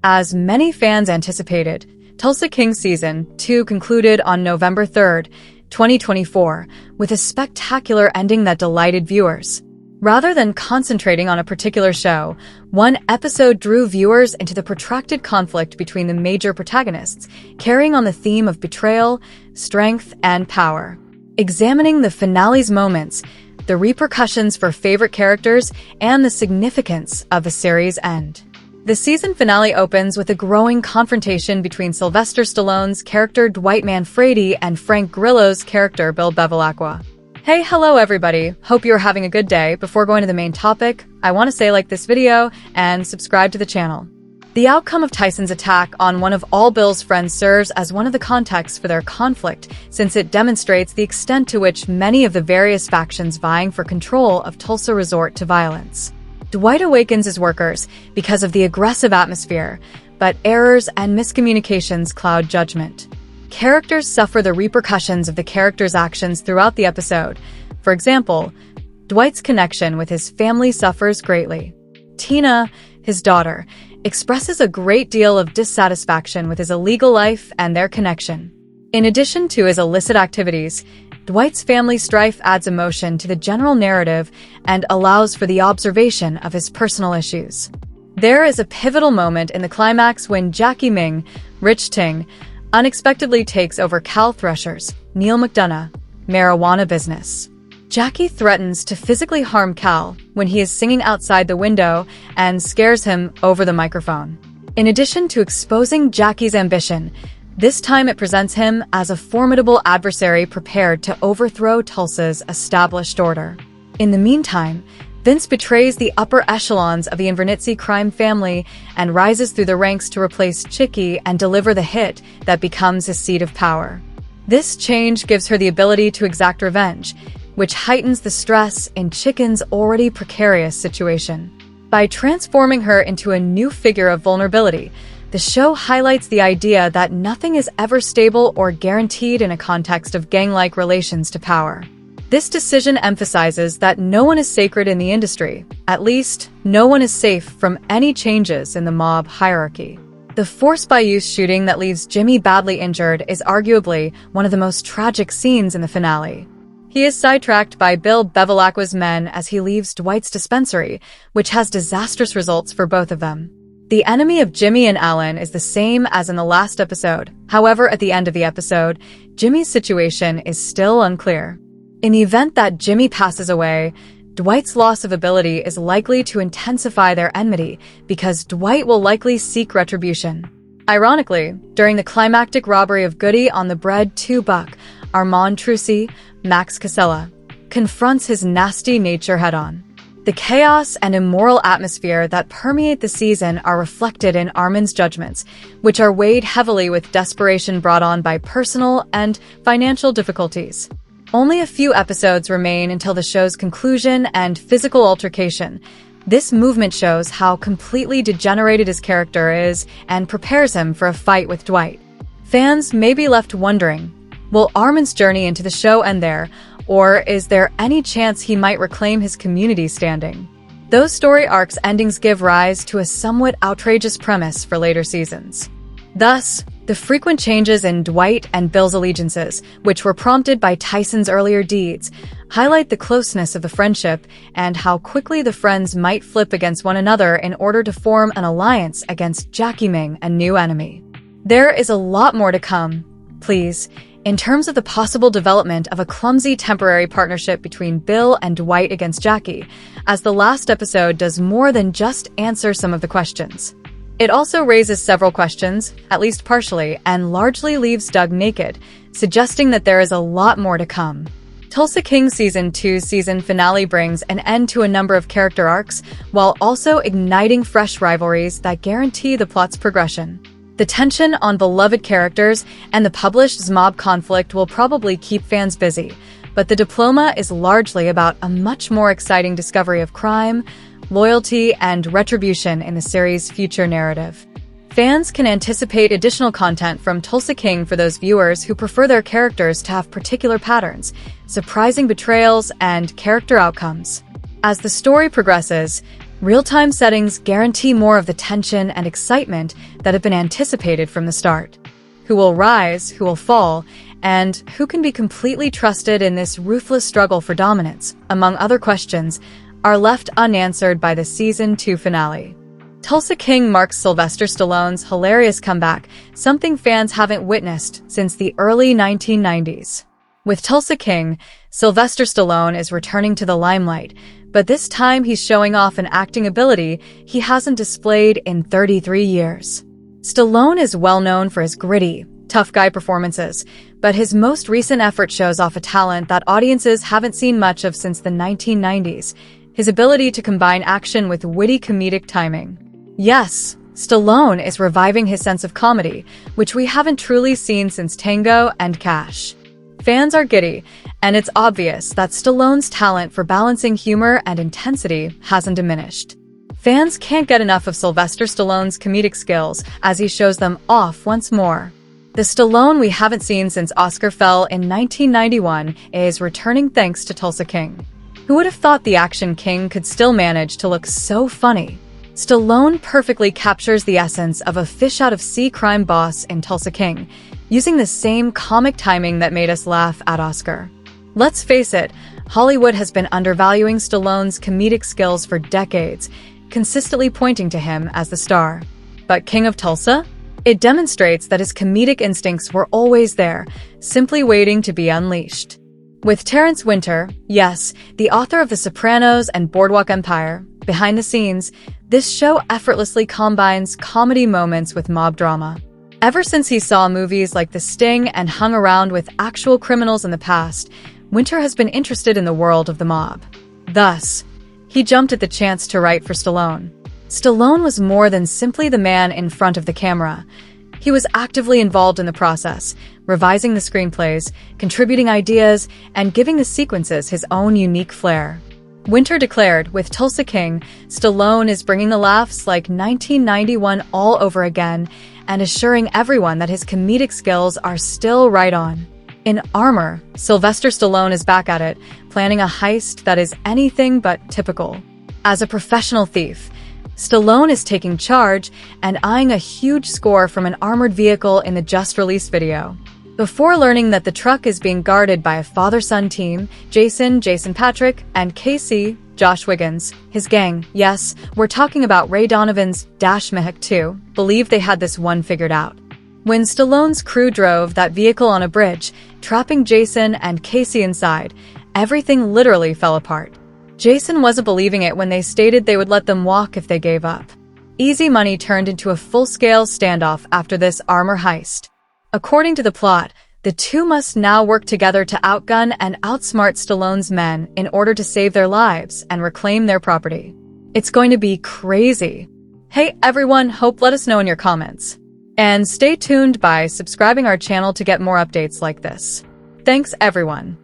As many fans anticipated, Tulsa King Season 2 concluded on November 3, 2024, with a spectacular ending that delighted viewers. Rather than concentrating on a particular show, one episode drew viewers into the protracted conflict between the major protagonists, carrying on the theme of betrayal, strength, and power. Examining the finale's moments, the repercussions for favorite characters, and the significance of the series' end. The season finale opens with a growing confrontation between Sylvester Stallone's character Dwight Manfredi and Frank Grillo's character Bill Bevilacqua. Hey, hello everybody. Hope you're having a good day. Before going to the main topic, I want to say like this video and subscribe to the channel. The outcome of Tyson's attack on one of all Bill's friends serves as one of the contexts for their conflict, since it demonstrates the extent to which many of the various factions vying for control of Tulsa resort to violence. Dwight awakens his workers because of the aggressive atmosphere, but errors and miscommunications cloud judgment. Characters suffer the repercussions of the characters' actions throughout the episode. For example, Dwight's connection with his family suffers greatly. Tina, his daughter, expresses a great deal of dissatisfaction with his illegal life and their connection. In addition to his illicit activities, Dwight's family strife adds emotion to the general narrative and allows for the observation of his personal issues. There is a pivotal moment in the climax when Jackie Ming, Rich Ting, unexpectedly takes over Cal Thresher's, Neil McDonough, marijuana business. Jackie threatens to physically harm Cal when he is singing outside the window and scares him over the microphone. In addition to exposing Jackie's ambition, this time it presents him as a formidable adversary prepared to overthrow Tulsa's established order. In the meantime, Vince betrays the upper echelons of the Invernizzi crime family and rises through the ranks to replace Chicky and deliver the hit that becomes his seat of power. This change gives her the ability to exact revenge, which heightens the stress in Chicken's already precarious situation. By transforming her into a new figure of vulnerability, the show highlights the idea that nothing is ever stable or guaranteed in a context of gang-like relations to power. This decision emphasizes that no one is sacred in the industry. At least, no one is safe from any changes in the mob hierarchy. The force-by-use shooting that leaves Jimmy badly injured is arguably one of the most tragic scenes in the finale. He is sidetracked by Bill Bevilacqua's men as he leaves Dwight's dispensary, which has disastrous results for both of them. The enemy of Jimmy and Alan is the same as in the last episode. However, at the end of the episode, Jimmy's situation is still unclear. In the event that Jimmy passes away, Dwight's loss of ability is likely to intensify their enmity because Dwight will likely seek retribution. Ironically, during the climactic robbery of Goody on the Bread 2 Buck, Armand Trucy, Max Casella, confronts his nasty nature head-on. The chaos and immoral atmosphere that permeate the season are reflected in Armand's judgments, which are weighed heavily with desperation brought on by personal and financial difficulties. Only a few episodes remain until the show's conclusion and physical altercation. This movement shows how completely degenerated his character is and prepares him for a fight with Dwight. Fans may be left wondering, will Armand's journey into the show end there, or is there any chance he might reclaim his community standing? Those story arcs' endings give rise to a somewhat outrageous premise for later seasons. Thus, the frequent changes in Dwight and Bill's allegiances, which were prompted by Tyson's earlier deeds, highlight the closeness of the friendship and how quickly the friends might flip against one another in order to form an alliance against Jackie Ming, a new enemy. There is a lot more to come. Please, in terms of the possible development of a clumsy temporary partnership between Bill and Dwight against Jackie, as the last episode does more than just answer some of the questions. It also raises several questions, at least partially, and largely leaves Doug naked, suggesting that there is a lot more to come. Tulsa King Season 2's season finale brings an end to a number of character arcs, while also igniting fresh rivalries that guarantee the plot's progression. The tension on beloved characters and the published mob conflict will probably keep fans busy, but the diploma is largely about a much more exciting discovery of crime, loyalty, and retribution in the series' future narrative. Fans can anticipate additional content from Tulsa King for those viewers who prefer their characters to have particular patterns, surprising betrayals, and character outcomes. As the story progresses, Real-time settings guarantee more of the tension and excitement that have been anticipated from the start. Who will rise, who will fall, and who can be completely trusted in this ruthless struggle for dominance, among other questions, are left unanswered by the Season 2 finale. Tulsa King marks Sylvester Stallone's hilarious comeback, something fans haven't witnessed since the early 1990s. With Tulsa King, Sylvester Stallone is returning to the limelight, but this time he's showing off an acting ability he hasn't displayed in 33 years. Stallone is well known for his gritty, tough guy performances, but his most recent effort shows off a talent that audiences haven't seen much of since the 1990s, his ability to combine action with witty comedic timing. Yes, Stallone is reviving his sense of comedy, which we haven't truly seen since Tango and Cash. Fans are giddy, and it's obvious that Stallone's talent for balancing humor and intensity hasn't diminished. Fans can't get enough of Sylvester Stallone's comedic skills as he shows them off once more. The Stallone we haven't seen since Oscar fell in 1991 is returning thanks to Tulsa King. Who would have thought the action king could still manage to look so funny? Stallone perfectly captures the essence of a fish-out-of-sea crime boss in Tulsa King, using the same comic timing that made us laugh at Oscar. Let's face it, Hollywood has been undervaluing Stallone's comedic skills for decades, consistently pointing to him as the star. But King of Tulsa? It demonstrates that his comedic instincts were always there, simply waiting to be unleashed. With Terrence Winter, yes, the author of The Sopranos and Boardwalk Empire, behind the scenes, this show effortlessly combines comedy moments with mob drama. Ever since he saw movies like The Sting and hung around with actual criminals in the past, Winter has been interested in the world of the mob. Thus, he jumped at the chance to write for Stallone. Stallone was more than simply the man in front of the camera. He was actively involved in the process, revising the screenplays, contributing ideas, and giving the sequences his own unique flair. Winter declared, with Tulsa King, Stallone is bringing the laughs like 1991 all over again, and assuring everyone that his comedic skills are still right on. In Armor, Sylvester Stallone is back at it, planning a heist that is anything but typical. As a professional thief, Stallone is taking charge and eyeing a huge score from an armored vehicle in the just-released video. Before learning that the truck is being guarded by a father-son team, Jason Patrick, and Casey, Josh Wiggins, his gang, yes, we're talking about Ray Donovan's Dash Mehik 2, believed they had this one figured out. When Stallone's crew drove that vehicle on a bridge, trapping Jason and Casey inside, everything literally fell apart. Jason wasn't believing it when they stated they would let them walk if they gave up. Easy money turned into a full-scale standoff after this armor heist. According to the plot, the two must now work together to outgun and outsmart Stallone's men in order to save their lives and reclaim their property. It's going to be crazy. Hey everyone, let us know in your comments. And stay tuned by subscribing our channel to get more updates like this. Thanks everyone.